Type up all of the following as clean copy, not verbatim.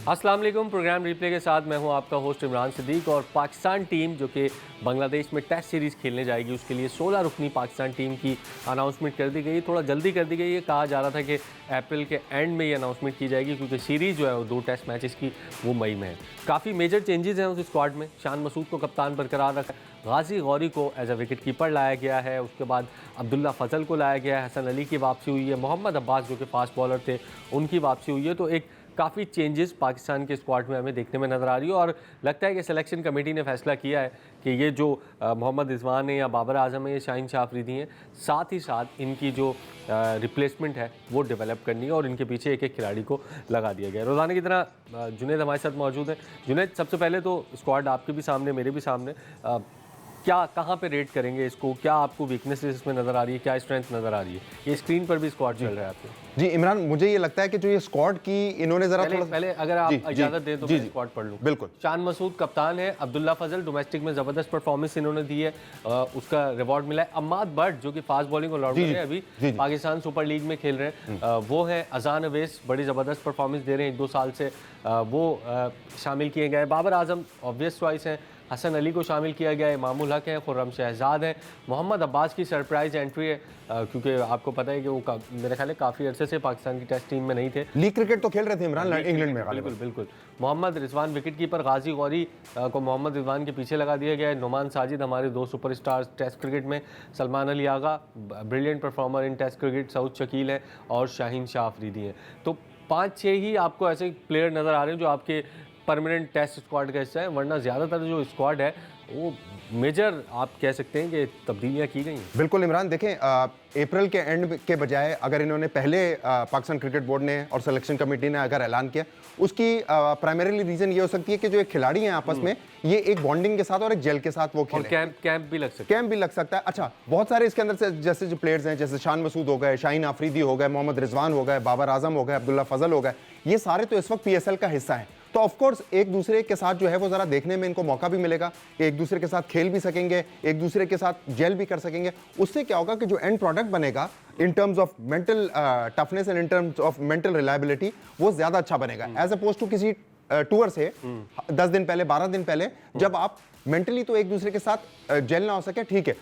अस्सलाम वालेकुम। Programme replay के साथ मैं हूं आपका होस्ट इमरान सिद्दीक। और पाकिस्तान टीम जो कि बांग्लादेश में टेस्ट सीरीज़ खेलने जाएगी, उसके लिए 16 रुकनी पाकिस्तान टीम की अनाउंसमेंट कर दी गई। थोड़ा जल्दी कर दी गई है, कहा जा रहा था कि अप्रैल के एंड में ये अनाउंसमेंट की जाएगी, क्योंकि सीरीज़ जो है वो 2 टेस्ट मैचेस की वो मई में है। काफ़ी मेजर चेंजेस हैं उस स्क्वाड में। शान मसूद को कप्तान बरकरार रखा, गाजी गौरी को एज अ विकेट कीपर लाया गया है, उसके बाद अब्दुल्ला फजल को लाया गया है, हसन अली की वापसी हुई है, मोहम्मद अब्बास जो कि फास्ट बॉलर थे उनकी वापसी हुई है। तो एक काफ़ी चेंजेस पाकिस्तान के स्क्वाड में हमें देखने में नज़र आ रही है। और लगता है कि सिलेक्शन कमेटी ने फैसला किया है कि ये जो मोहम्मद रिजवान है या बाबर आजम है या शाहीन शाह अफरीदी हैं, साथ ही साथ इनकी जो रिप्लेसमेंट है वो डेवलप करनी है और इनके पीछे एक एक खिलाड़ी को लगा दिया गया है। रोज़ाना की तरह जुनैद हमारे साथ मौजूद है। जुनैद, सबसे पहले तो स्क्वाड आपके भी सामने, मेरे भी सामने, क्या कहाँ पे रेट करेंगे इसको? क्या आपको वीकनेसेस इसमें नज़र आ रही है, क्या स्ट्रेंथ नज़र आ रही है? ये स्क्रीन पर भी स्क्वाड चल रहा है आपके। जी इमरान, मुझे ये लगता है कि जो ये स्क्वाड की इन्होंने जरा पहले अगर आप इजाज़त दें तो मैं स्क्वाड पढ़ लूँ। बिल्कुल। शान मसूद कप्तान है, अब्दुल्ला फजल डोमेस्टिक में ज़बरदस्त परफॉर्मेंस इन्होंने दी है, उसका रिवॉर्ड मिला है। अम्माद बट जो कि फास्ट बॉलिंग ऑलराउंडर है, अभी पाकिस्तान सुपर लीग में खेल रहे हैं, वो है। अजान अवैस बड़ी ज़बरदस्त परफॉर्मेंस दे रहे हैं 1-2 साल से, वो शामिल किए गए। बाबर आजम ऑब्वियस चॉइस है, हसन अली को शामिल किया गया है, इमामुल हक है, खुर्रम शहजाद है, मोहम्मद अब्बास की सरप्राइज एंट्री है, क्योंकि आपको पता है कि वो मेरे ख्याल है काफ़ी अरसे से पाकिस्तान की टेस्ट टीम में नहीं थे, लीग क्रिकेट तो खेल रहे थे इमरान इंग्लैंड में। बिल्कुल बिल्कुल। मोहम्मद रिजवान विकेट कीपर, गाजी गौरी को मोहम्मद रिजवान के पीछे लगा दिया गया है। नुमान साजिद हमारे 2 सुपरस्टार्स टेस्ट क्रिकेट में, सलमान अली आगा ब्रिलियंट परफॉर्मर इन टेस्ट क्रिकेट, सऊद शकील है और शाहीन शाह अफरीदी हैं। तो 5-6 ही आपको ऐसे प्लेयर नज़र आ रहे हैं जो आपके परमानेंट टेस्ट स्क्वाड का हिस्सा है, वरना ज़्यादातर जो स्क्वाड है वो मेजर आप कह सकते हैं कि तब्दीलियां की गई हैं। बिल्कुल इमरान, देखें अप्रैल के एंड के बजाय अगर इन्होंने पहले पाकिस्तान क्रिकेट बोर्ड ने और सिलेक्शन कमेटी ने अगर ऐलान किया, उसकी प्राइमरीली रीजन ये हो सकती है कि जो एक खिलाड़ी हैं आपस में, ये एक बॉन्डिंग के साथ और एक जेल के साथ वो खेलें। कैंप भी लग सकता है। अच्छा, बहुत सारे इसके अंदर से जैसे जो प्लेयर्स हैं, जैसे शान मसूद हो गए, शाहीन आफरीदी हो गए, मोहम्मद रिजवान हो गए, बाबर आजम हो गए, अब्दुल्ला फजल हो गए, ये सारे तो इस वक्त PSL का हिस्सा है। तो ऑफ कोर्स एक दूसरे के साथ जो है वो जरा देखने में इनको मौका भी मिलेगा, एक दूसरे के साथ खेल भी सकेंगे, एक दूसरे के साथ जेल भी कर सकेंगे। उससे क्या होगा कि जो एंड प्रोडक्ट बनेगा in terms of mental toughness and in terms of mental reliability, वो ज्यादा अच्छा बनेगा एज अपोज टू किसी टूर से 10 दिन पहले, 12 दिन पहले, जब आप मेंटली तो एक दूसरे के साथ जेल ना हो सके। ठीक है,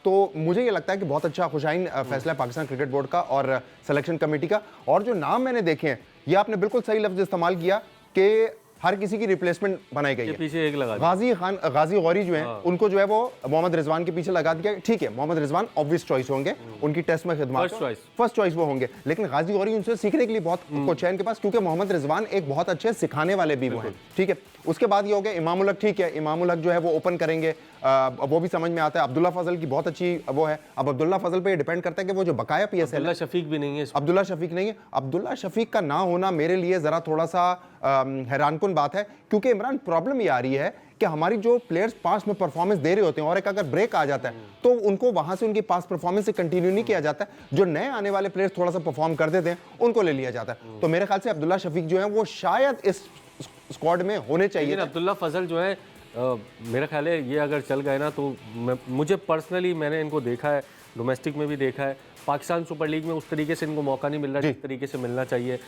तो मुझे ये लगता है कि बहुत अच्छा खुशाइन फैसला है पाकिस्तान क्रिकेट बोर्ड का और सिलेक्शन कमेटी का। और जो नाम मैंने देखे हैं, ये आपने बिल्कुल सही लफ्ज इस्तेमाल किया कि हर किसी की रिप्लेसमेंट बनाई गई है। पीछे एक लगा गाजी गौरी जो है, उनको जो है वो मोहम्मद रिजवान के पीछे लगा दिया। ठीक है, मोहम्मद रिजवान ऑब्वियस चॉइस होंगे, उनकी टेस्ट में खिदमत फर्स्ट चॉइस वो होंगे, लेकिन गाजी गौरी उनसे सीखने के लिए बहुत कुछ है इनके पास, क्योंकि मोहम्मद रिजवान एक बहुत अच्छे सिखाने वाले भी वो हैं। ठीक है, उसके बाद ये हो गया इमामुल हक। ठीक है, इमामुल हक जो है वो ओपन करेंगे, वो भी समझ में आता है। अब्दुल्ला फजल की बहुत अच्छी वो है। अब अब्दुल्ला फजल पे डिपेंड करता है कि वो जो बकाया PSL, अब्दुल्ला शफीक भी नहीं है। अब्दुल्ला शफीक नहीं है। अब्दुल्ला शफीक का ना होना मेरे लिए जरा थोड़ा सा हैरानकुन बात है, क्योंकि इमरान प्रॉब्लम ये आ रही है कि हमारी जो प्लेयर्स पास में परफॉर्मेंस दे रहे होते हैं और एक अगर ब्रेक आ जाता है तो उनको वहां से उनकी पास परफॉर्मेंस से कंटिन्यू नहीं किया जाता है। जो नए आने वाले प्लेयर्स थोड़ा सा परफॉर्म कर देते हैं उनको ले लिया जाता है। तो मेरे ख्याल से अब्दुल्ला शफीक जो है वो शायद इस स्क्वाड में होने चाहिए। लेकिन अब्दुल्ला फजल जो है, मेरा ख्याल है ये अगर चल गए ना तो मुझे पर्सनली, मैंने इनको देखा है, डोमेस्टिक में भी देखा है, पाकिस्तान सुपर लीग में उस तरीके से इनको मौका नहीं मिल रहा जिस तरीके से मिलना चाहिए।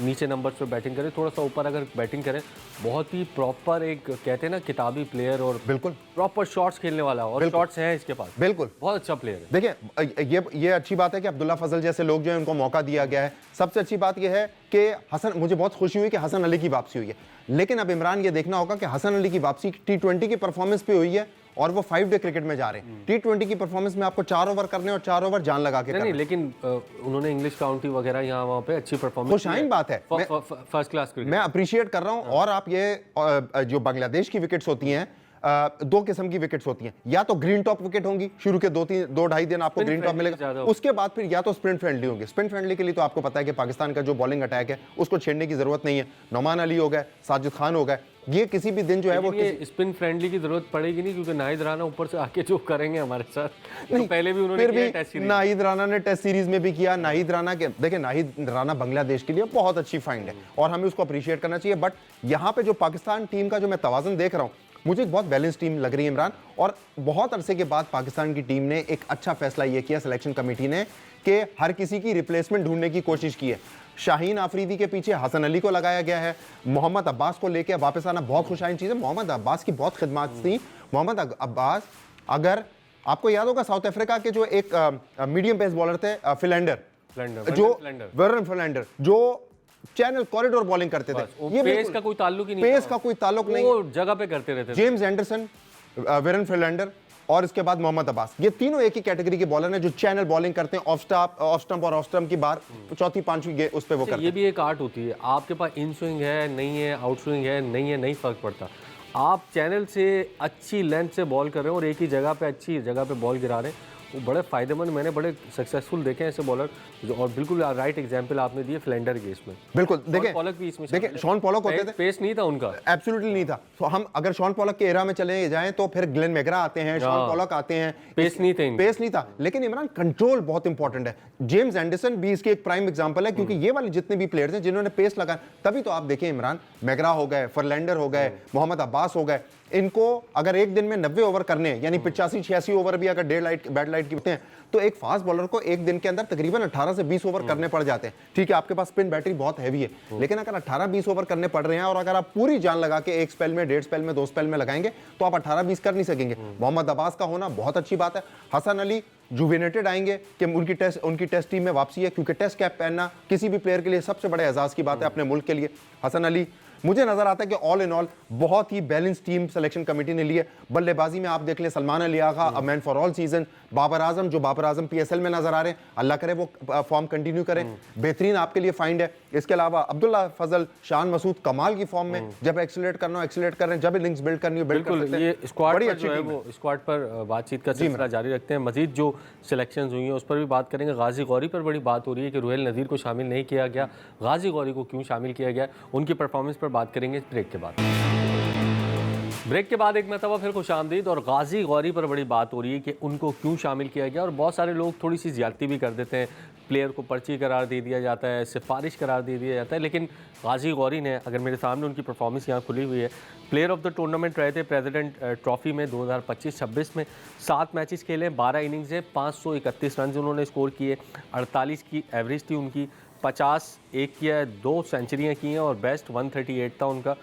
नीचे नंबर्स पे बैटिंग करें, थोड़ा सा ऊपर अगर बैटिंग करें, बहुत ही प्रॉपर एक कहते हैं ना किताबी प्लेयर और बिल्कुल प्रॉपर शॉट्स खेलने वाला, और शॉट्स हैं इसके पास, बिल्कुल बहुत अच्छा प्लेयर है। देखिए ये अच्छी बात है कि अब्दुल्ला फजल जैसे लोग जो है उनको मौका दिया गया है। सबसे अच्छी बात यह है कि मुझे बहुत खुशी हुई कि हसन अली की वापसी हुई है। लेकिन अब इमरान ये देखना होगा कि हसन अली की वापसी T20 की परफॉर्मेंस पे हुई है और वो 5 डे क्रिकेट में जा रहे हैं। T20 की परफॉर्मेंस में आपको 4 ओवर करने और 4 ओवर जान लगा के करने। नहीं, लेकिन उन्होंने इंग्लिश काउंटी वगैरह यहाँ वहाँ पे अच्छी परफॉर्मेंस, खुशाइन बात है, फर्स्ट क्लास क्रिकेट मैं अप्रिशिएट कर रहा हूँ। और आप ये जो बांग्लादेश की विकेट्स होती हैं, 2 किस्म की विकेट्स होती हैं, या तो ग्रीन टॉप विकेट होंगी, शुरू के 2-2.5 दिन आपको ग्रीन टॉप मिलेगा, उसके बाद फिर या तो स्पिन फ्रेंडली होंगे। स्पिन फ्रेंडली के लिए तो आपको पता है कि पाकिस्तान का जो बॉलिंग अटैक है उसको छेड़ने की जरूरत नहीं है। नौमान अली हो गए, साजिद खान हो गए, ये किसी भी दिन जो है वो स्पिन फ्रेंडली की जरूरत पड़ेगी नहीं, क्योंकि नाहिद राना ऊपर से आके जो करेंगे हमारे साथ, तो पहले भी उन्होंने किया टेस्ट सीरीज। नाहिद राना ने टेस्ट सीरीज में भी किया। नाहिद राना के देखिए, नाहिद राना बांग्लादेश के लिए बहुत अच्छी फाइंड है और हमें उसको अप्रिशिएट करना चाहिए। बट यहाँ पे जो पाकिस्तान टीम का जो मैं तवाज़ुन देख रहा हूँ, मुझे एक बहुत बैलेंस टीम लग रही है इमरान। और बहुत अरसे के बाद पाकिस्तान की टीम ने एक अच्छा फैसला ये किया, सिलेक्शन कमेटी ने, कि हर किसी की रिप्लेसमेंट ढूंढने की कोशिश की है। शाहीन आफरीदी के पीछे हसन अली को लगाया गया है, मोहम्मद अब्बास को लेके वापस आना बहुत खुशाइन चीज़ है। मोहम्मद अब्बास की बहुत खिदमत थी। मोहम्मद अब्बास, अगर आपको याद होगा साउथ अफ्रीका के जो एक मीडियम पेस बॉलर थे फिलेंडर, जो वर्न फिलेंडर, जो चैनल कॉरिडोर बॉलिंग करते थे, ये पेस का कोई ताल्लुक ही नहीं, पेस का कोई ताल्लुक नहीं, वो जगह पे करते रहते थे। जेम्स एंडरसन, वर्न फिलेंडर और इसके बाद मोहम्मद अब्बास, ये तीनों एक ही कैटेगरी के बॉलर हैं जो चैनल बॉलिंग करते हैं, ऑफ स्टंप और ऑफ स्टंप की बार चौथी पांचवी उस पे वो करते हैं। ये भी एक आर्ट होती है, आपके पास इन स्विंग है नहीं है, आउट स्विंग है नहीं है, नहीं फर्क पड़ता। आप चैनल से अच्छी लेंथ से बॉल कर रहे हैं और एक ही जगह पे अच्छी जगह पे बॉल गिरा रहे हैं, वो बड़े फायदेमंद, मैंने बड़े सक्सेसफुल देखे हैं ऐसे बॉलर। और बिल्कुल राइट एग्जांपल आपने दिए फ्लेंडर के इसमें। बिल्कुल, देखें पॉलक भी इसमें, देखिए शॉन पॉलक होते थे, पेस नहीं था उनका, एब्सोल्युटली नहीं था। तो हम अगर शॉन पॉलक के एरा में चले जाएं तो फिर ग्लेन मैकग्रा आते हैं, शॉन पॉलक आते हैं, पेस नहीं थे, पेस नहीं था। लेकिन इमरान, कंट्रोल बहुत इंपॉर्टेंट है। जेम्स एंडरसन भी इसके एक प्राइम एग्जांपल है, क्योंकि ये वाले जितने भी प्लेयर्स हैं जिन्होंने पेस लगाया, तभी तो आप देखें इमरान, मैकग्रा हो गए, फर्लैंडर हो गए, मोहम्मद अब्बास हो गए, इनको अगर एक दिन में 90 ओवर करने हैं, यानी 85-86 ओवर भी अगर बैड लाइट की होते हैं, तो एक फास्ट बॉलर को एक दिन के अंदर तकरीबन 18 से 20 ओवर करने पड़ जाते हैं। ठीक है, आपके पास स्पिन बैटरी बहुत हैवी है, लेकिन अगर 18-20 ओवर करने पड़ रहे हैं और अगर आप पूरी जान लगा के एक स्पेल में, 1.5 स्पेल में, 2 स्पेल में लगाएंगे तो आप 18-20 कर नहीं सकेंगे। मोहम्मद अब्बास का होना बहुत अच्छी बात है। हसन अली जुवेनेटेड आएंगे कि उनकी टेस्ट टीम में वापसी है, क्योंकि टेस्ट कैप पहनना किसी भी प्लेयर के लिए सबसे बड़े एजाज की बात है अपने मुल्क के लिए। हसन अली, मुझे नजर आता है कि ऑल इन ऑल बहुत ही बैलेंस टीम सिलेक्शन कमेटी ने ली है। बल्लेबाजी में आप देख लें, Salman Ali Agha a man for all season, Babar Azam, जो बाबर आजम पीएसएल में नजर आ रहे हैं, अल्लाह करे वो फॉर्म कंटिन्यू करें, बेहतरीन आपके लिए फाइंड है। इसके अलावा अब्दुल्ला फजल, शान मसूद कमाल की फॉर्म में, जब एक्सीलरेट करना हो एक्सीलरेट कर रहे हैं, जब इनिंग्स बिल्ड करनी हो बिल्ड कर सकते हैं। ये स्क्वाड पर जो है वो स्क्वाड पर बातचीत का सिलसिला जारी रखते हैं। मजीद जो सिलेक्शंस हुई हैं उस पर भी बात करेंगे। गाजी गौरी पर बड़ी बात हो रही है कि रुहेल नज़ीर को शामिल नहीं किया गया, गाजी गौरी को क्यों शामिल किया गया, उनकी परफॉर्मेंस पर बात करेंगे ब्रेक के बाद। ब्रेक के बाद एक मरतबा फिर खुशामदीद, और गाजी गौरी पर बड़ी बात हो रही है कि उनको क्यों शामिल किया गया। और बहुत सारे लोग थोड़ी सी ज्यादती भी कर देते हैं, प्लेयर को पर्ची करार दे दिया जाता है, सिफारिश करार दे दिया जाता है। लेकिन गाजी गौरी ने, अगर मेरे सामने उनकी परफॉर्मेंस यहाँ खुली हुई है, प्लेयर ऑफ द टूर्नामेंट रहे थे प्रेसिडेंट ट्रॉफी में 2025-26 में। 7 मैचेस खेले, 12 इनिंग्स है, 531 रन उन्होंने स्कोर किए, 48 की एवरेज थी उनकी, 50 एक किया है, 2 सेंचुरियाँ की हैं और बेस्ट 138 था उनका।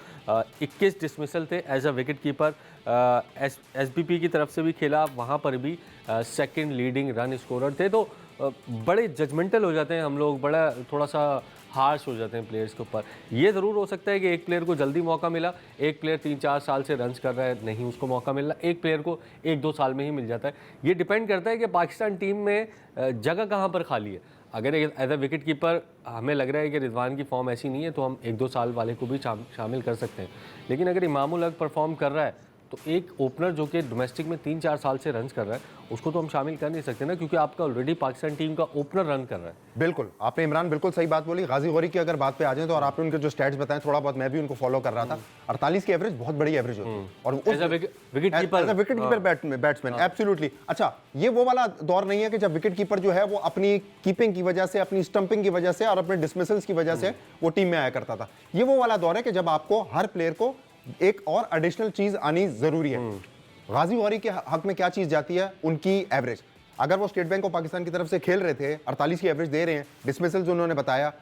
21 डिसमिसल थे as a wicketkeeper. SBP की तरफ से भी खेला, वहाँ पर भी सेकंड लीडिंग रन स्कोरर थे। तो बड़े जजमेंटल हो जाते हैं हम लोग, बड़ा थोड़ा सा हार्श हो जाते हैं प्लेयर्स के ऊपर। ये ज़रूर हो सकता है कि एक प्लेयर को जल्दी मौका मिला, एक प्लेयर 3-4 साल से रन्स कर रहा है, नहीं उसको मौका मिल रहा, एक प्लेयर को 1-2 साल में ही मिल जाता है। ये डिपेंड करता है कि पाकिस्तान टीम में जगह कहाँ पर खाली है। अगर एज अ विकेट कीपर हमें लग रहा है कि रिजवान की फॉर्म ऐसी नहीं है, तो हम 1-2 साल वाले को भी शामिल कर सकते हैं। लेकिन अगर इमामुल हक परफॉर्म कर रहा है, तो एक ओपनर जो कि डोमेस्टिक में 3-4 साल से रन कर रहा है, उसको तो हम शामिल कर नहीं सकते ना, क्योंकि आपका ऑलरेडी पाकिस्तान टीम का ओपनर रन कर रहा है। बिल्कुल, आपने इमरान बिल्कुल सही बात बोली। गाजी गौरी की अगर बात पे आ जाए तो, और आपने उनके जो स्टैट्स बताएं, थोड़ा बहुत मैं भी उनको फॉलो कर रहा था, 48 की एवरेज बहुत बड़ी एवरेज होती है। और विकेट कीपर बैट्समैन, एब्सोल्युटली। अच्छा, ये वो वाला दौर नहीं है कि जब विकेट कीपर जो है वो अपनी कीपिंग की वजह से, अपनी स्टंपिंग की वजह से और अपने डिसमिसल्स की वजह से वो टीम में आया करता था। ये वो वाला दौर है कि जब आपको हर प्लेयर को एक और एडिशनल चीज आनी जरूरी है। गाजी गौरी के हक में क्या चीज जाती है? उनकी एवरेज। अगर वो स्टेट बैंक ऑफ पाकिस्तान की तरफ से खेल रहे थे, 48 की एवरेज दे रहे हैं, डिसमिसल्स उन्होंने बताया,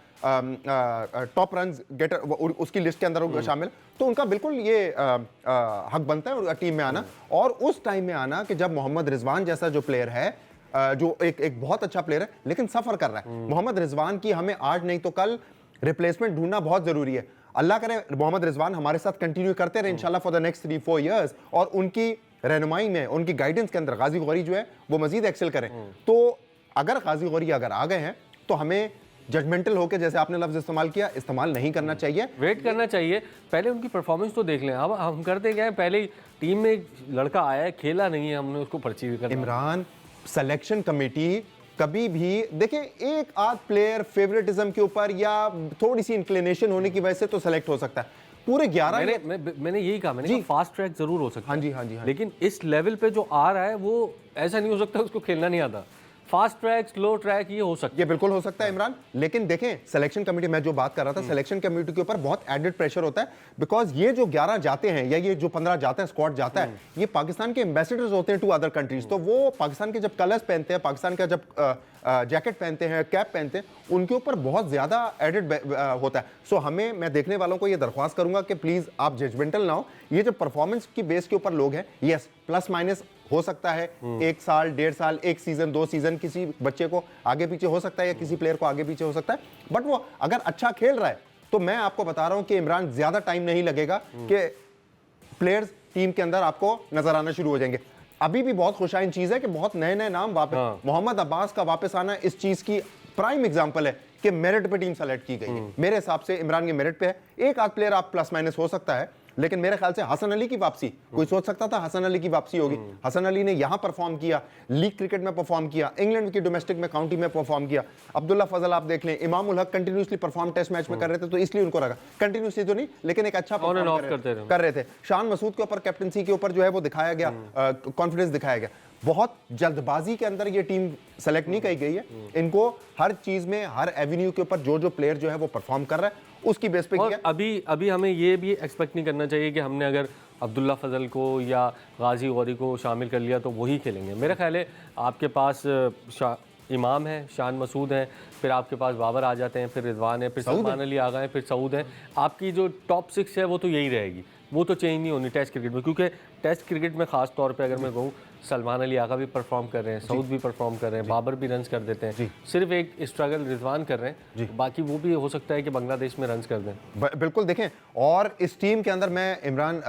टॉप रन्स गेटर उसकी लिस्ट के अंदर शामिल, तो उनका बिल्कुल ये हक बनता है टीम में आना। और उस टाइम में आना कि जब मोहम्मद रिजवान जैसा जो प्लेयर है, जो एक बहुत अच्छा प्लेयर है लेकिन सफर कर रहा है, मोहम्मद रिजवान की हमें आज नहीं तो कल रिप्लेसमेंट ढूंढना बहुत जरूरी है। अल्लाह करे मोहम्मद रिजवान हमारे साथ कंटिन्यू करते रहे इंशाल्लाह फॉर द नेक्स्ट 3-4 इयर्स, और उनकी रहनुमाई में, उनकी गाइडेंस के अंदर गाजी गौरी जो है वो मजीद एक्सेल करें। तो अगर गाजी गौरी अगर आ गए हैं तो हमें जजमेंटल होकर, जैसे आपने लफ्ज इस्तेमाल किया, इस्तेमाल नहीं करना चाहिए, वेट करना चाहिए। पहले उनकी परफॉर्मेंस तो देख लें। अब हम करते क्या है, पहले टीम में एक लड़का आया है, खेला नहीं है, हमने उसको पर्ची करना। इमरान, सिलेक्शन कमेटी कभी भी देखिए, एक आध प्लेयर फेवरेटिज्म के ऊपर या थोड़ी सी इंक्लिनेशन होने की वजह से तो सेलेक्ट हो सकता है। पूरे 11 मैंने यही कहा, मैंने कहा फास्ट ट्रैक जरूर हो सकता है। हाँ जी। लेकिन इस लेवल पे जो आ रहा है वो ऐसा नहीं हो सकता उसको खेलना नहीं आता। फास्ट ट्रैक, स्लो ट्रैक ये हो सकता ये बिल्कुल हो सकता है इमरान, लेकिन देखें सिलेक्शन कमेटी, मैं जो बात कर रहा था, सिलेक्शन कमेटी के ऊपर बहुत एडेड प्रेशर होता है, बिकॉज ये जो 11 जाते हैं या ये जो 15 जाता है, स्क्वाड जाता है, ये पाकिस्तान के एम्बेसडर्स होते हैं टू अदर कंट्रीज। तो वो पाकिस्तान के जब कलर्स पहनते हैं, पाकिस्तान का जब जैकेट पहनते हैं, कैप पहनते हैं, उनके ऊपर बहुत ज्यादा एडेड होता है। सो मैं देखने वालों को ये दरख्वास्त करूंगा कि प्लीज आप जजमेंटल ना हो। ये जो परफॉर्मेंस की बेस के ऊपर लोग हैं, यस प्लस माइनस हो सकता है, 1 साल 1.5 साल, 1 सीजन 2 सीजन किसी बच्चे को आगे पीछे हो सकता है या किसी प्लेयर को आगे पीछे हो सकता है, बट वो अगर अच्छा खेल रहा है तो मैं आपको बता रहा हूं कि इमरान ज्यादा टाइम नहीं लगेगा कि प्लेयर्स टीम के अंदर आपको नजर आना शुरू हो जाएंगे। अभी भी बहुत खुशाइन चीज है कि बहुत नए नए नाम वापस, मोहम्मद अब्बास का वापस आना इस चीज की प्राइम एग्जांपल है कि मेरिट पे टीम सेलेक्ट की गई है। मेरे हिसाब से इमरान के मेरिट पे है। एक आध प्लेयर आप प्लस माइनस हो सकता है, लेकिन मेरे ख्याल से हसन अली की वापसी, कोई सोच सकता था हसन अली की वापसी होगी? हसन अली ने यहां परफॉर्म किया, लीग क्रिकेट में परफॉर्म किया, इंग्लैंड की डोमेस्टिक में काउंटी में परफॉर्म किया। अब्दुल्ला फजल आप देख लें, Imam ul Haq continuously perform test match में कर रहे थे, तो इसलिए उनको रखा, कंटिन्यूसली तो नहीं लेकिन एक अच्छा कर रहे थे। शान मसूद के ऊपर कैप्टनसी के ऊपर जो है वो दिखाया गया, कॉन्फिडेंस दिखाया गया। बहुत जल्दबाजी के अंदर ये टीम सेलेक्ट नहीं की गई है। इनको हर चीज में, हर एवेन्यू के ऊपर जो प्लेयर जो है वो परफॉर्म कर रहा है उसकी बेस पे किया। अभी हमें ये भी एक्सपेक्ट नहीं करना चाहिए कि हमने अगर अब्दुल्ला फजल को या गाजी गौरी को शामिल कर लिया तो वही खेलेंगे। मेरा ख्याल है आपके पास इमाम है, शान मसूद हैं, फिर आपके पास बाबर आ जाते हैं, फिर रिजवान है, फिर सलमान अली आ गए, फिर सऊद है। आपकी जो टॉप 6 है वो तो यही रहेगी, वो तो चेंज नहीं होनी टेस्ट क्रिकेट में, क्योंकि टेस्ट क्रिकेट में खास तौर पे अगर मैं कहूँ सलमान अली आगा भी परफॉर्म कर रहे हैं, सऊद भी परफॉर्म कर रहे हैं, बाबर भी रन्स कर देते हैं। सिर्फ एक स्ट्रगल रिजवान कर रहे हैं, बाकी वो भी हो सकता है कि बांग्लादेश में रन्स कर दें। बिल्कुल देखें, और इस टीम के अंदर मैं इमरान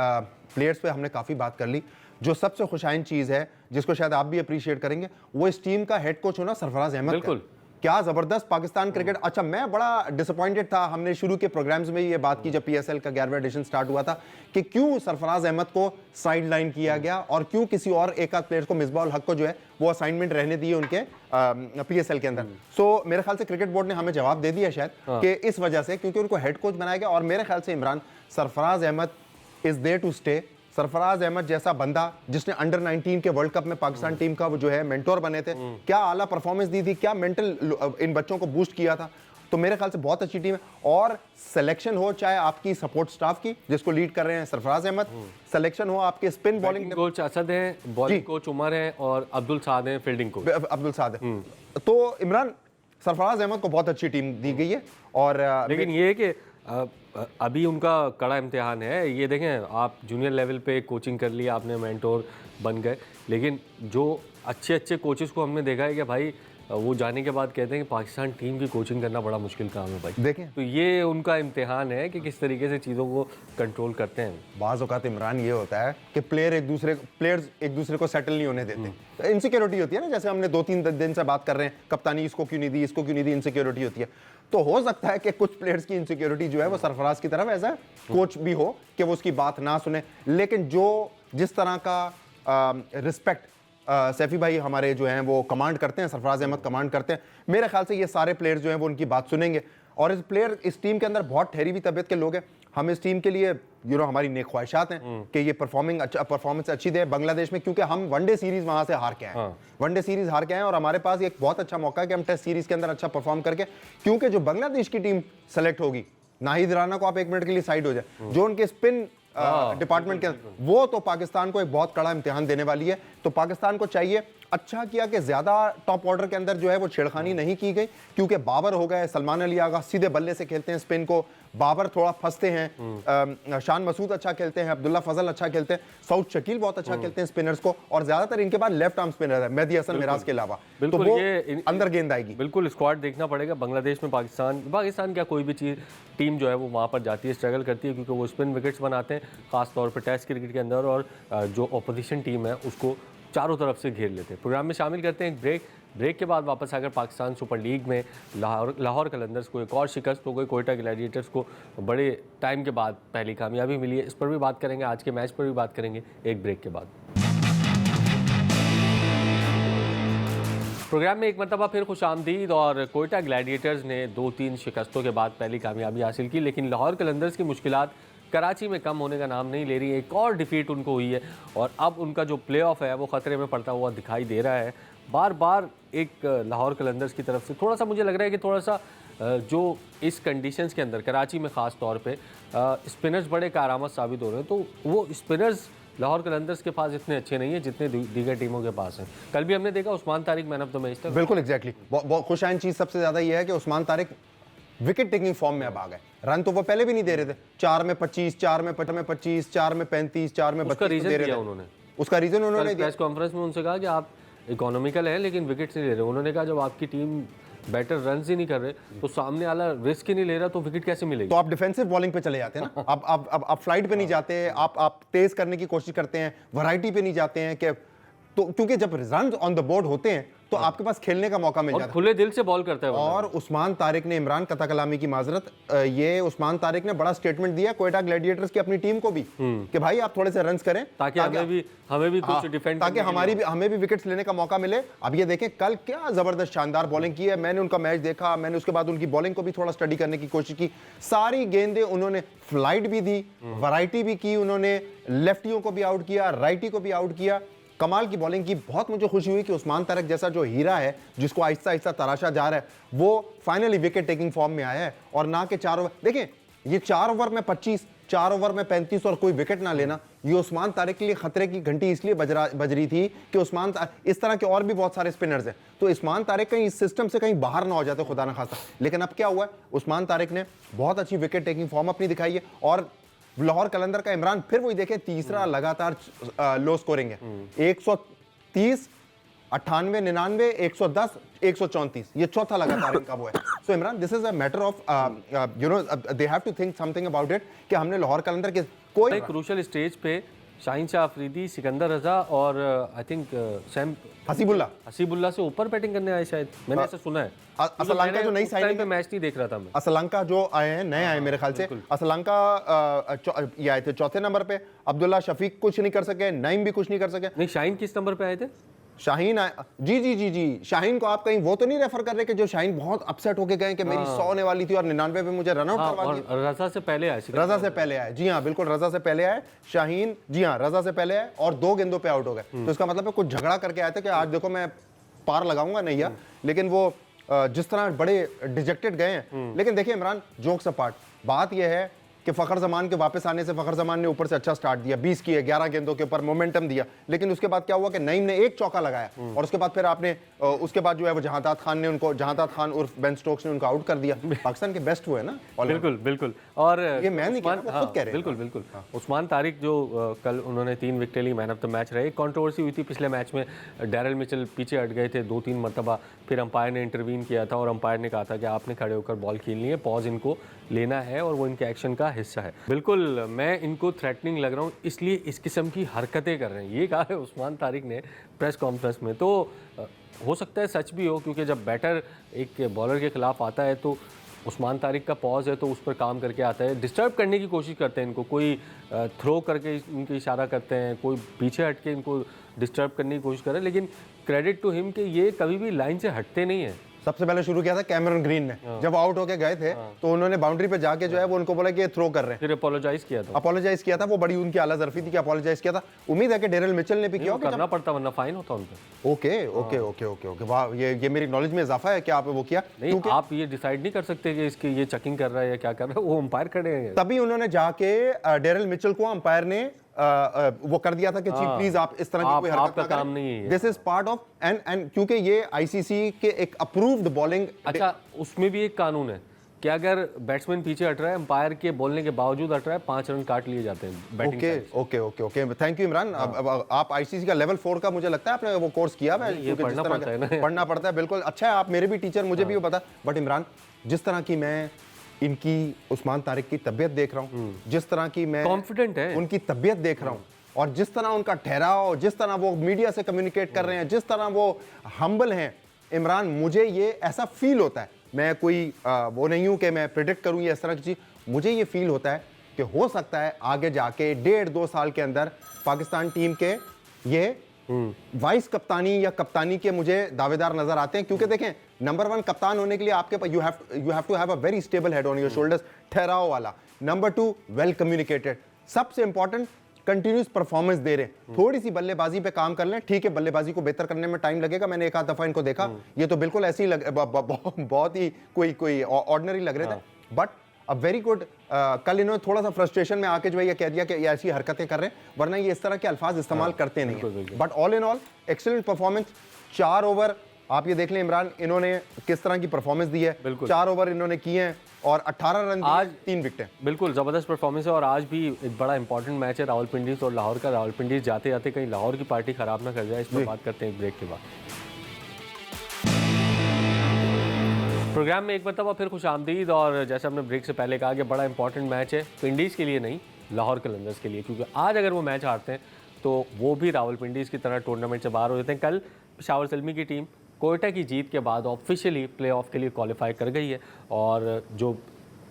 प्लेयर्स पे हमने काफ़ी बात कर ली। जो सबसे खुशाइन चीज़ है जिसको शायद आप भी अप्रिशिएट करेंगे, वो इस टीम का हेड कोच होना सरफराज अहमद। बिल्कुल, क्या जबरदस्त पाकिस्तान क्रिकेट। अच्छा, मैं बड़ा डिसअपॉइंटेड था, हमने शुरू के प्रोग्राम्स में ये बात की जब पीएसएल का 11वां एडिशन स्टार्ट हुआ था, कि क्यों सरफराज अहमद को साइड लाइन किया गया और क्यों किसी और एक आध प्लेयर को, मिसबाह उल हक को जो है वो असाइनमेंट रहने दिए उनके पीएसएल के अंदर। सो मेरे ख्याल से क्रिकेट बोर्ड ने हमें जवाब दे दिया शायद कि इस वजह से, क्योंकि उनको हेड कोच बनाया गया। और मेरे ख्याल से Imran, Sarfaraz Ahmed is there to stay. Sarfaraz Ahmed जैसा बंदा जिसने अंडर 19 के वर्ल्ड कप में पाकिस्तान टीम का वो जो है मेंटोर बने थे, क्या आला परफॉर्मेंस दी थी, क्या मेंटल इन बच्चों को बूस्ट किया था, तो मेरे ख्याल से बहुत अच्छी टीम है। और सिलेक्शन हो चाहे आपकी सपोर्ट स्टाफ की, जिसको लीड कर रहे हैं सरफराज अहमद, सिलेक्शन हो आपके स्पिन बॉलिंग कोच असद है, बॉलिंग कोच उमर है और अब्दुल साद है फील्डिंग कोच। अब्दुल साद है। तो इमरान, सरफराज अहमद को बहुत अच्छी टीम दी गई है। और लेकिन ये है कि अभी उनका कड़ा इम्तिहान है। ये देखें, आप जूनियर लेवल पे कोचिंग कर ली, आपने मेंटोर बन गए, लेकिन जो अच्छे कोचेस को हमने देखा है कि भाई वो जाने के बाद कहते हैं कि पाकिस्तान टीम की कोचिंग करना बड़ा मुश्किल काम है भाई। देखें, तो ये उनका इम्तिहान है कि किस तरीके से चीज़ों को कंट्रोल करते हैं। बाज़ औक़ात इमरान ये होता है कि प्लेयर्स एक दूसरे को सेटल नहीं होने देते। इनसिक्योरिटी होती है ना, जैसे हमने 2-3 दिन से बात कर रहे हैं, कप्तानी इसको क्यों नहीं दी, इसको क्यों नहीं दी, इनसिक्योरिटी होती है। तो हो सकता है कि कुछ प्लेयर्स की इनसिक्योरिटी जो है वो सरफराज की तरफ ऐसा कोच भी हो कि वो उसकी बात ना सुने। लेकिन जिस तरह का रिस्पेक्ट सैफी भाई हमारे जो हैं वो कमांड करते हैं, सरफराज अहमद कमांड करते हैं, मेरे ख्याल से ये सारे प्लेयर्स जो हैं वो उनकी बात सुनेंगे। और इस टीम के अंदर बहुत ठहरी हुई तबीयत के लोग हैं। हम इस टीम के लिए हमारी नेक ख्वाहिशात हैं कि ये परफॉर्मेंस अच्छी दे बांग्लादेश में, क्योंकि हम वनडे सीरीज वहां से हार के आए, वनडे सीरीज हार के आए, और हमारे पास एक बहुत अच्छा मौका है कि हम टेस्ट सीरीज के अंदर अच्छा परफॉर्म करके, क्योंकि जो बांग्लादेश की टीम सेलेक्ट होगी, नाहिद राना को आप 1 मिनट के लिए साइड हो जाए, जो उनके स्पिन डिपार्टमेंट के वो तो पाकिस्तान को एक बहुत कड़ा इम्तिहान देने वाली है। तो पाकिस्तान को चाहिए, अच्छा किया कि ज्यादा टॉप ऑर्डर के अंदर जो है वो छेड़खानी नहीं की गई, क्योंकि बाबर हो गए, सलमान अली आगा सीधे बल्ले से खेलते हैं स्पिन को, बाबर थोड़ा फंसते हैं, शान मसूद अच्छा खेलते हैं, अब्दुल्ला फजल अच्छा खेलते हैं, सऊद शकील बहुत अच्छा खेलते हैं स्पिनर्स को, और ज्यादातर इनके पास लेफ्ट आर्म स्पिनर है मेहदी हसन मिराज के अलावा, तो वो अंदर गेंद आएगी। बिल्कुल स्क्वाड देखना पड़ेगा बांग्लादेश में। पाकिस्तान क्या कोई भी टीम जो है वो वहाँ पर जाती है, स्ट्रगल करती है, क्योंकि वो स्पिन विकेट्स बनाते हैं खास तौर पर टेस्ट क्रिकेट के अंदर, और जो अपोजिशन टीम है उसको चारों तरफ से घेर लेते हैं। प्रोग्राम में शामिल करते हैं एक ब्रेक के बाद वापस आकर पाकिस्तान सुपर लीग में लाहौर कलंदर्स को एक और शिकस्त हो गई, कोयटा ग्लैडिएटर्स को बड़े टाइम के बाद पहली कामयाबी मिली है, इस पर भी बात करेंगे, आज के मैच पर भी बात करेंगे एक ब्रेक के बाद। प्रोग्राम में एक मरतबा फिर खुशामदीद। और कोयटा ग्लैडिएटर्स ने 2-3 शिकस्तों के बाद पहली कामयाबी हासिल की, लेकिन लाहौर कलंदर्स की मुश्किलात कराची में कम होने का नाम नहीं ले रही है। एक और डिफीट उनको हुई है और अब उनका जो प्लेऑफ है वो ख़तरे में पड़ता हुआ दिखाई दे रहा है। बार बार एक लाहौर कलंदर्स की तरफ से थोड़ा सा मुझे लग रहा है कि थोड़ा सा जो इस कंडीशंस के अंदर कराची में ख़ास तौर पे स्पिनर्स बड़े कारामद साबित हो रहे हैं, तो वो स्पिनर्स लाहौर कलंदर्स के पास इतने अच्छे नहीं है जितने दीगर टीमों के पास हैं। कल भी हमने देखा Usman Tariq man of the match था। बिल्कुल एग्जैक्टली। बहुत खुशाइन चीज सबसे ज्यादा ये है कि Usman Tariq wicket taking form में अब आ गए। रन तो वो पहले भी नहीं दे रहे थे, 4 में 25, 4 में 25, 4 में 35, 4 में 32 दे रहे थे उन्होंने। उसका रीजन उन्होंने प्रेस कॉन्फ्रेंस में उनसे कहा कि आप इकोनॉमिकल हैं लेकिन विकेट्स नहीं ले रहे। उन्होंने कहा जब आपकी टीम बैटर रन ही नहीं कर रहे तो सामने वाला रिस्क ही नहीं ले रहा तो विकेट कैसे मिलेगी। तो आप डिफेंसिव बॉलिंग पे चले जाते हैं ना। आप फ्लाइट पे नहीं जाते, आप तेज करने की कोशिश करते हैं, वैरायटी पे नहीं जाते हैं कि तो क्योंकि जब रन ऑन द बोर्ड होते हैं तो आपके पास खेलने का मौका मिल जाता है। खुले दिल से बॉल करता है। और उस्मान तारिक ने, इमरान कथा कलामी की माजरत, ये उस्मान तारिक ने बड़ा स्टेटमेंट दिया क्वेटा ग्लैडिएटर्स की अपनी टीम को भी कि भाई आप थोड़े से रन्स करें ताकि हमें भी कुछ डिफेंड, ताकि हमें भी विकेट्स लेने का मौका मिले। अब ये देखें कल क्या जबरदस्त शानदार बॉलिंग की है। मैंने उनका मैच देखा, मैंने उसके बाद उनकी बॉलिंग को भी थोड़ा स्टडी करने की कोशिश की। सारी गेंदें उन्होंने फ्लाइट भी दी, वैरायटी भी की, उन्होंने लेफ्टियों को भी आउट किया, राइटी को भी आउट किया। कमाल की बॉलिंग की। बहुत मुझे खुशी हुई कि उस्मान तारिक जैसा जो हीरा है जिसको आहिस्ता आहिस्ता तराशा जा रहा है वो फाइनली विकेट टेकिंग फॉर्म में आया है। और ना कि 4 ओवर, देखें ये 4 ओवर में 25, 4 ओवर में 35 और कोई विकेट ना लेना, ये उस्मान तारिक के लिए खतरे की घंटी इसलिए बज रही थी कि इस तरह के और भी बहुत सारे स्पिनर्स हैं तो उस्मान तारिक कहीं इस सिस्टम से कहीं बाहर ना हो जाते खुदा ना खास्ता। लेकिन अब क्या हुआ है, उस्मान तारिक ने बहुत अच्छी विकेट टेकिंग फॉर्म अपनी दिखाई है। और लाहौर कलंदर का इमरान फिर वही देखे, तीसरा लगातार लो स्कोरिंग है। 130, 98, 99, 110, 134, ये चौथा लगातार इनका वो है। So Imran, this is a matter of you know they have to think something about it कि हमने लाहौर कलंदर के कोई क्रूशियल स्टेज पे शाहीन शाह अफरीदी, सिकंदर रजा और आई थिंक सैम हसीबुल्ला से ऊपर बैटिंग करने आए शायद, मैंने ऐसा सुना है। असलंका जो नई साइनिंग पे मैच नहीं देख रहा था मैं। असलंका जो आए हैं, नए आए मेरे ख्याल से, असलंका ये आए थे चौथे नंबर पे। अब्दुल्ला शफीक कुछ नहीं कर सके, नईम भी कुछ नहीं कर सके। नहीं, शाहीन किस नंबर पे आए थे? शाहीन जी शाहीन को आप कहीं वो तो नहीं रेफर कर रहे कि जो शाहीन बहुत अपसेट होके गए कि मेरी 100 होने वाली थी और 99 पे मुझे रन आउट करवा दिया। रजा से पहले आए, रजा से पहले आए, जी हाँ बिल्कुल, रजा से पहले आए शाहीन, जी हाँ रजा से पहले आए और 2 गेंदों पे आउट हो गए। तो इसका मतलब है कुछ झगड़ा करके आए थे कि आज देखो मैं पार लगाऊंगा नहीं है। लेकिन वो जिस तरह बड़े डिजेक्टेड गए हैं। लेकिन देखिए इमरान, जोक्स अपार्ट, बात यह है कि फ़खर जमान के वापस आने से फ़खर जमान ने ऊपर से अच्छा स्टार्ट दिया, 20 किए, 11 गेंदों के ऊपर मोमेंटम दिया। लेकिन उसके बाद क्या हुआ कि नईम ने एक चौका लगाया और उसके बाद फिर आपने उसके बाद जो है वो जहांदाद खान उर्फ बेन स्टोक्स ने उनको आउट कर दिया। पाकिस्तान के बेस्ट हुए ना। बिल्कुल। और ये मैं नहीं कह रहा, वो खुद कह रहे हैं। बिल्कुल। उस्मान तारिक जो कल उन्होंने 3 विकेट ली, मैन ऑफ द मैच रहे। कंट्रोवर्सी हुई थी पिछले मैच में, डैरल मिचेल पीछे हट गए थे 2-3 मरतबा, फिर अंपायर ने इंटरवीन किया था और अंपायर ने कहा था कि आपने खड़े होकर बॉल खेलनी है, पॉज इनको लेना है और वो इनके एक्शन का हिस्सा है। बिल्कुल, मैं इनको थ्रेटनिंग लग रहा हूँ इसलिए इस किस्म की हरकतें कर रहे हैं, ये कहा है उस्मान तारिक ने प्रेस कॉन्फ्रेंस में। तो हो सकता है सच भी हो, क्योंकि जब बैटर एक बॉलर के खिलाफ आता है तो उस्मान तारिक का पॉज है तो उस पर काम करके आता है, डिस्टर्ब करने की कोशिश करते हैं इनको, कोई थ्रो करके इनकी इशारा करते हैं, कोई पीछे हट के इनको डिस्टर्ब करने की कोशिश कर रहे हैं। लेकिन क्रेडिट टू हिम कि ये कभी भी लाइन से हटते नहीं हैं। सबसे पहले शुरू किया था कैमरन ग्रीन ने, जब आउट होके गए थे तो उन्होंने बाउंड्री पे जाके जो है वो उनको बोला कि ये थ्रो कर रहे हैं, फिर अपोलोजाइज किया था। वो बड़ी उनकी आला ज़रफ़ी थी कि अपोलोजाइज किया था। उम्मीद है कि डेरल मिचेल ने भी किया होगा, करना पड़ता वरना फाइन होता उन पे। ओके, वाह, ये मेरी नॉलेज में इजाफा है कि आप वो किया। नहीं, आप ये डिसाइड नहीं कर सकते कि इसकी ये चेकिंग कर रहा है या क्या कर रहा है, वो अंपायर खड़े हैं। तभी उन्होंने जाके डेरल मिचेल को अंपायर ने वो कर दिया था कि चीफ प्लीज आप इस तरह की कोई हरकत ना काम नहीं है। This is part of and क्योंकि ये आईसीसी के एक अप्रूव्ड बॉलिंग। अच्छा, उसमें भी एक कानून है कि अगर बैट्समैन पीछे हट रहा है, अंपायर के बोलने के बावजूद हट रहा है, 5 रन काट लिए जाते हैं बैटिंग साइड से। Okay, thank you Imran. आप आईसीसी का लेवल 4 का मुझे लगता है आपने वो कोर्स किया है, ये पढ़ना पड़ता है। बिल्कुल अच्छा है, आप मेरे भी टीचर, मुझे भी वो पता। बट इमरान, जिस तरह की मैं इनकी उस्मान तारिक की तबीयत देख रहा हूँ, जिस तरह की मैं कॉन्फिडेंट है उनकी तबीयत देख रहा हूँ, और जिस तरह उनका ठहराव, जिस तरह वो मीडिया से कम्युनिकेट कर रहे हैं, जिस तरह वो हम्बल हैं इमरान, मुझे ये ऐसा फील होता है, मैं कोई वो नहीं हूं कि मैं प्रेडिक्ट करूं या इस तरह की चीज, मुझे ये फील होता है कि हो सकता है आगे जाके 1.5-2 साल के अंदर पाकिस्तान टीम के ये वाइस कप्तानी या कप्तानी के मुझे दावेदार नजर आते हैं। क्योंकि देखें, नंबर 1 कप्तान होने के लिए आपके पास you have to have a very stable head on your shoulders, ठहराव वाला। Number 2, well communicated. सबसे इंपॉर्टेंट, कंटिन्यूस परफॉर्मेंस दे रहे हैं, थोड़ी सी बल्लेबाजी पे काम कर लें, ठीक है बल्लेबाजी को बेहतर करने में टाइम लगेगा, मैंने एक आध दफा इनको देखा, ये तो बिल्कुल ऐसे ही बहुत ही कोई ऑर्डिनरी लग रहे थे, बट अ वेरी गुड। कल इन्होंने थोड़ा सा फ्रस्ट्रेशन में आके जो है ये कह दिया कि ये ऐसी हरकतें कर रहे हैं, वरना ये इस तरह के अल्फाज इस्तेमाल करते नहीं, but all in all excellent performance. 4 over आप ये देख लें इमरान, इन्होंने किस तरह की परफॉर्मेंस दी है, 4 ओवर इन्होंने किए हैं और 18 रन आज 3 विकेटें। बिल्कुल ज़बरदस्त परफॉर्मेंस है और आज भी एक बड़ा इंपॉर्टेंट मैच है रावलपिंडीज और लाहौर का। रावलपिंडीज जाते जाते कहीं लाहौर की पार्टी खराब ना कर जाए, इस पर बात करते हैं एक ब्रेक के बाद। प्रोग्राम में एक मरतबा फिर खुश आमदीद, और जैसे हमने ब्रेक से पहले कहा कि बड़ा इंपॉर्टेंट मैच है पिंडीज़ के लिए नहीं, लाहौर कलंदर्स के लिए, क्योंकि आज अगर वो मैच हारते हैं तो वो भी रावलपिंडीज़ की तरह टूर्नामेंट से बाहर हो जाते हैं। कल पेशावर ज़ल्मी की टीम कोयटा की जीत के बाद ऑफिशियली प्लेऑफ के लिए क्वालिफाई कर गई है, और जो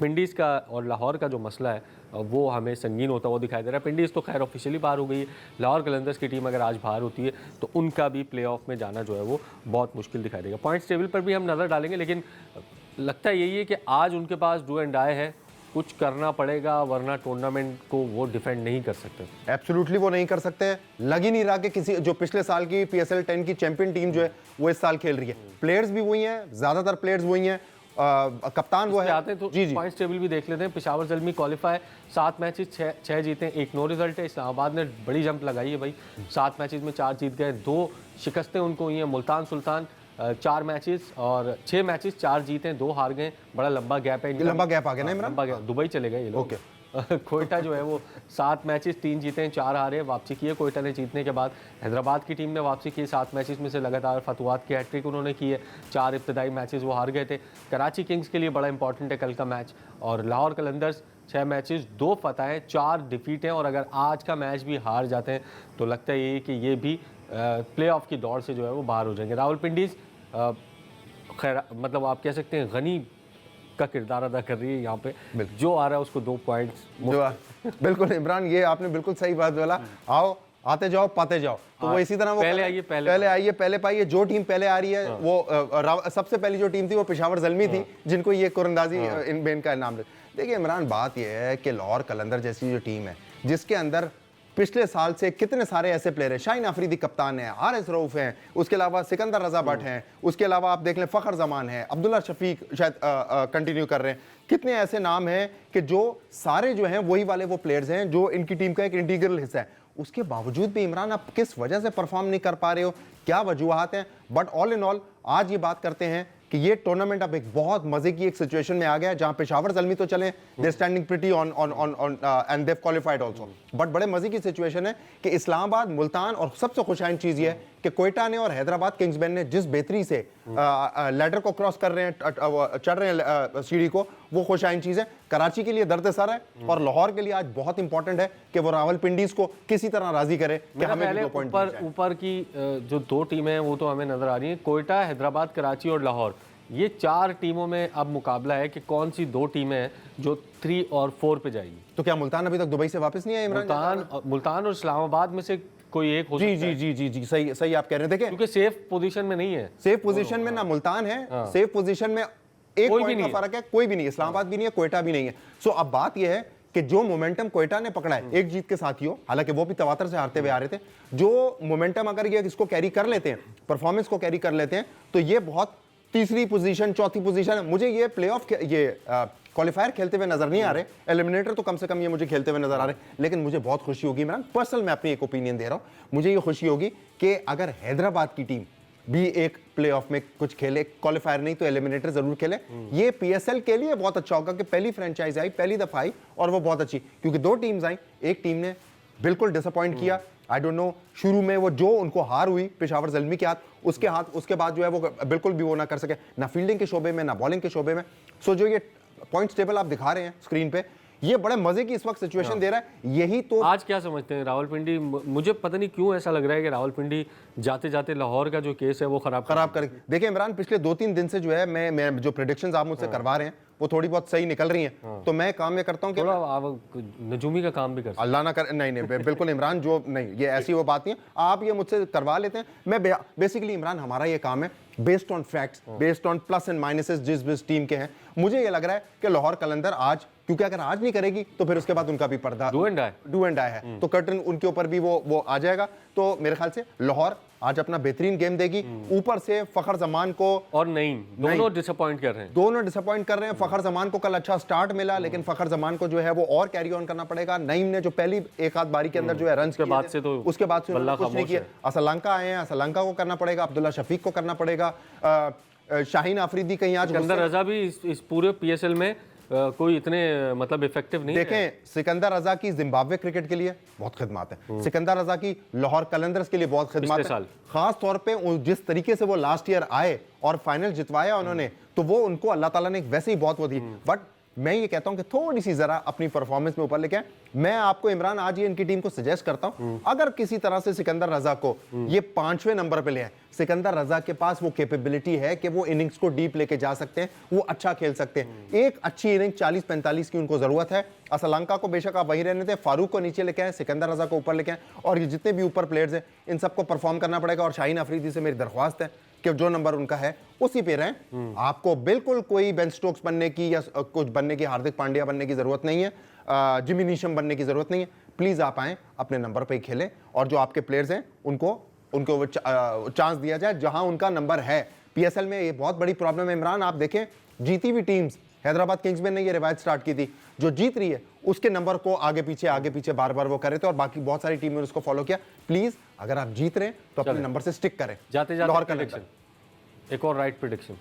पिंडीज़ का और लाहौर का जो मसला है वो हमें संगीन होता हुआ दिखाई दे रहा है। पिंडीज़ तो खैर ऑफिशियली बाहर हो गई है, लाहौर कलंदर्स की टीम अगर आज बाहर होती है तो उनका भी प्लेऑफ में जाना जो है वो बहुत मुश्किल दिखाई देगा। पॉइंट्स टेबल पर भी हम नज़र डालेंगे, लेकिन लगता यही है कि आज उनके पास डू एंड डाई है, कुछ करना पड़ेगा वरना टूर्नामेंट को वो डिफेंड नहीं कर सकते। एब्सोल्युटली वो नहीं कर सकते। लग ही नहीं रहा कि किसी जो पिछले साल की PSL 10 की चैंपियन टीम जो है वो इस साल खेल रही है। प्लेयर्स भी वही हैं, ज्यादातर प्लेयर्स वही हैं, कप्तान वो है। आते हैं तो पॉइंट्स टेबल भी देख लेते हैं। पेशावर ज़ल्मी क्वालिफाई 7 मैचेस 6 जीते हैं, 1 नो रिजल्ट है। इस्लामाबाद ने बड़ी जंप लगाई है भाई, 7 मैचेस में 4 जीत गए, 2 शिकस्तें उनको हुई हैं। मुल्तान सुल्तान 4 मैचेस और 6 मैचेस 4 जीते हैं, 2 हार गए, बड़ा लंबा गैप है। लंबा गैप आ गया ना इमरान, दुबई चले गए ये लोग। कोयटा जो है वो 7 मैचेस 3 जीते हैं, 4 हारे, वापसी की है कोयटा ने जीतने के बाद। हैदराबाद की टीम ने वापसी की 7 मैचेस में से लगातार फतवात की हैट्रिक उन्होंने की है, 4 इब्तदाई मैचेस वो हार गए थे। कराची किंग्स के लिए बड़ा इंपॉर्टेंट है कल का मैच, और लाहौर कलंदर्स 6 मैचेस 2 फतहें 4 डिफीट हैं, और अगर आज का मैच भी हार जाते हैं तो लगता है ये कि ये भी प्लेऑफ की दौड़ से जो है वो बाहर हो जाएंगे। रावलपिंडीज़ खैर मतलब आप कह सकते हैं गनी का किरदार अदा कर रही है यहाँ पे, जो आ रहा है उसको 2 पॉइंट्स। बिल्कुल इमरान, ये आपने बिल्कुल सही बात बोला। आओ आते जाओ पाते जाओ, तो वो इसी तरह वो पहले आइए पहले पाइए। जो टीम पहले आ रही है वो सबसे पहली जो टीम थी वो पेशावर ज़ल्मी थी, जिनको ये कुरंदाजी इनका नाम। देखिए इमरान, बात ये है कि लाहौर कलंदर जैसी जो टीम है जिसके अंदर पिछले साल से कितने सारे ऐसे प्लेयर हैं, शाहीन आफरीदी कप्तान है, RS रऊफ हैं, उसके अलावा सिकंदर रजा भट्ट हैं, उसके अलावा आप देख लें फ़खर जमान है, अब्दुल्ला शफीक शायद कंटिन्यू कर रहे हैं। कितने ऐसे नाम हैं कि जो सारे जो हैं वही वाले वो प्लेयर्स हैं जो इनकी टीम का एक इंटीग्रल हिस्सा है। उसके बावजूद भी इमरान आप किस वजह से परफॉर्म नहीं कर पा रहे हो, क्या वजूहात हैं? बट ऑल इन ऑल आज ये बात करते हैं कि ये टूर्नामेंट अब एक बहुत मजे की एक सिचुएशन में आ गया है, जहां पेशावर ज़ल्मी तो चले, they standing pretty on and they qualified also, but बड़े मजे की सिचुएशन है कि इस्लामाबाद, मुल्तान, और सबसे खुशाइन चीज ये है कि कोयटा ने और हैदराबाद किंग्समैन ने जिस बेहतरी से लैडर को क्रॉस कर रहे हैं, चढ़ रहे हैं सीढ़ी को, वो खुशाइन चीज है। कराची के लिए दर्द सर है, और लाहौर के लिए आज बहुत इंपॉर्टेंट है कि वो रावलपिंडीज को किसी तरह राजी करे कि हमें भी 2 पॉइंट ऊपर की जो 2 टीमें हैं वो तो हमें नजर आ रही हैं, कोयटा, हैदराबाद, कराची और लाहौर। ये 4 टीमों में अब मुकाबला है कि कौन सी 2 टीमें हैं जो 3 और 4 पे जाएगी। तो क्या मुल्तान अभी तक दुबई से वापस नहीं आया इमरान? मुल्तान और इस्लामाबाद में से कोई एक हो सकता है। जी सही आप कह रहे हैं। देखिए क्योंकि सेफ पोजीशन में नहीं है, सेफ पोजीशन में ना मुल्तान है, सेफ पोजीशन में एक पॉइंट का फर्क है, कोई भी नहीं, इस्लामाबाद भी नहीं है, कोयटा भी नहीं है। सो अब बात यह है कि जो मोमेंटम कोयटा ने पकड़ा है एक जीत के साथ ही हो, हालांकि वो भी तवातर से हारते हुए आ रहे थे, जो मोमेंटम अगर ये इसको कैरी कर लेते हैं, परफॉर्मेंस को कैरी कर लेते हैं, तो ये बहुत तीसरी पोजीशन, चौथी पोजीशन, मुझे ये प्लेऑफ ये क्वालिफायर खेलते हुए नजर नहीं आ रहे, एलिमिनेटर तो कम से कम ये मुझे खेलते हुए नजर आ रहे, लेकिन मुझे बहुत खुशी होगी इमरान, पर्सनल मैं अपनी एक ओपिनियन दे रहा हूं, मुझे ये खुशी होगी कि अगर हैदराबाद की टीम भी एक प्लेऑफ में कुछ खेले, क्वालिफायर नहीं तो एलिमिनेटर जरूर खेले। ये PSL के लिए बहुत अच्छा होगा कि पहली फ्रेंचाइज आई, पहली दफा आई, और वो बहुत अच्छी, क्योंकि 2 टीम्स आई, एक टीम ने बिल्कुल डिसअपॉइंट किया। आई डोंट नो, शुरू में वो जो उनको हार हुई पेशावर ज़ल्मी के हाथ, उसके बाद जो है वो बिल्कुल भी वो ना कर सके, ना फील्डिंग के शोबे में, ना बॉलिंग के शोबे में। सो जो ये पॉइंट्स टेबल आप दिखा रहे हैं स्क्रीन पे, ये बड़े मजे की इस वक्त सिचुएशन दे रहा है। यही तो आज क्या समझते हैं रावलपिंडी, मुझे पता नहीं क्यों ऐसा लग रहा है कि रावलपिंडी जाते जाते लाहौर का जो केस है वो खराब कर। देखिए इमरान, पिछले 2-3 दिन से जो है मैं जो प्रेडिक्शंस आप मुझसे करवा रहे हैं वो थोड़ी बहुत सही निकल रही हैं, तो मैं काम ये करता हूं कि थोड़ा नजूमी का काम भी कर, अल्लाह ना कर, नहीं बिल्कुल इमरान, जो नहीं, ये ऐसी वो बात नहीं है, आप ये मुझसे करवा लेते हैं। मैं बेसिकली इमरान, हमारा ये काम है based on facts, based on plus and minuses जिस टीम के हैं। मुझे ये लग रहा है कि लाहौर कलंदर आज क्योंकि अगर आज नहीं करेगी तो फिर उसके बाद उनका भी पर्दा डू एंड डाई है, तो कर्टन उनके ऊपर भी वो आ जाएगा। तो मेरे ख्याल से लाहौर आज अपना बेहतरीन गेम देगी। ऊपर से फखर जमान को और नईम दोनों डिसअपॉइंट कर रहे हैं, दोनों डिसअपॉइंट कर रहे हैं। फखर जमान को कल अच्छा स्टार्ट मिला, लेकिन फखर जमान को जो है वो और कैरी ऑन करना पड़ेगा। नईम ने जो पहली एक आध बारी के अंदर जो है रन उसके बाद से तो उसके बाद से बल्ला कुछ नहीं खामोश किया। है। असलंका आए हैं, असलंका को करना पड़ेगा, अब्दुल्ला शफीक को करना पड़ेगा, शाहीन आफरीदी कहीं आज सिकंदर रजा भी इस पूरे पीएसएल में कोई इतने मतलब इफेक्टिव नहीं है। देखें, सिकंदर रजा की जिम्बाब्वे क्रिकेट के लिए बहुत खिदमत है, सिकंदर रजा की लाहौर कलंदर्स के लिए बहुत खिदमत है। खास तौर पे जिस तरीके से वो लास्ट ईयर आए और फाइनल जितवाया उन्होंने, तो वो उनको अल्लाह ताला ने वैसे ही बहुत वो दी। बट मैं ये कहता हूं कि थोड़ी सी जरा अपनी परफॉर्मेंस में ऊपर लेके आए। मैं आपको इमरान आज ये इनकी टीम को सजेस्ट करता हूं, अगर किसी तरह से सिकंदर रजा को ये 5वें नंबर पे ले आए। सिकंदर रजा के पास वो कैपेबिलिटी है कि वो इनिंग्स को डीप लेके जा सकते हैं, वो अच्छा खेल सकते हैं। एक अच्छी इनिंग 40-45 की उनको जरूरत है। असलंका को बेशक आप वहीं रहने थे, फारूक को नीचे लेके आए, सिकंदर रजा को ऊपर लेके आए, और ये जितने भी ऊपर प्लेयर्स हैं इन सबको परफॉर्म करना पड़ेगा। और शाहीन अफरीदी से मेरी दरख्वास्त है कि जो नंबर उनका है उसी पे रहें। आपको बिल्कुल कोई बेन स्टोक्स बनने की या कुछ बनने की, हार्दिक पांड्या बनने की जरूरत नहीं है, जिमी नीशम बनने की जरूरत नहीं है। प्लीज आप आएं, अपने नंबर पे ही खेलें, और जो आपके प्लेयर्स हैं उनको चांस दिया जाए जहां उनका नंबर है। पीएसएल में ये बहुत बड़ी प्रॉब्लम है इमरान। आप देखें, जीती हुई टीम्स, हैदराबाद किंग्समैन ने ये रिवायत स्टार्ट की थी, जो जीत रही है उसके नंबर को आगे पीछे बार बार वो करे थे, और बाकी बहुत सारी टीमों ने उसको फॉलो किया। प्लीज अगर आप जीत रहे हैं तो अपने नंबर से स्टिक करें। जाते लाहौर का प्रेडिक्शन, एक और राइट प्रेडिक्शन।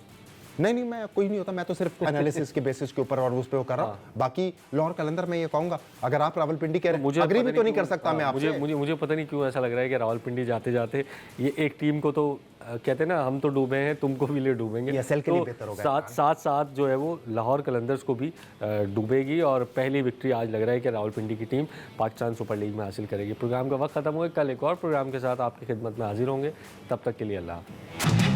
नहीं, मैं कोई नहीं होता, मैं तो सिर्फ एनालिसिस के बेसिस के ऊपर और उस पे वो कर रहा हूँ। बाकी लाहौर कलंदर में ये कहूंगा, अगर आप रावलपिंडी कह रहे हैं, अग्री भी तो नहीं कर सकता मैं आपसे। मुझे पता नहीं क्यों ऐसा लग रहा है कि रावलपिंडी जाते जाते ये एक टीम को तो कहते हैं ना, हम तो डूबे हैं, तुमको भी ले डूबेंगे। तो साथ जो है वो लाहौर कलंदर्स को भी डूबेगी, और पहली विक्ट्री आज लग रहा है कि रावलपिंडी की टीम पाकिस्तान सुपर लीग में हासिल करेगी। प्रोग्राम का वक्त खत्म हुआ, कल एक और प्रोग्राम के साथ आपकी खिदमत में हाजिर होंगे। तब तक के लिए अल्लाह।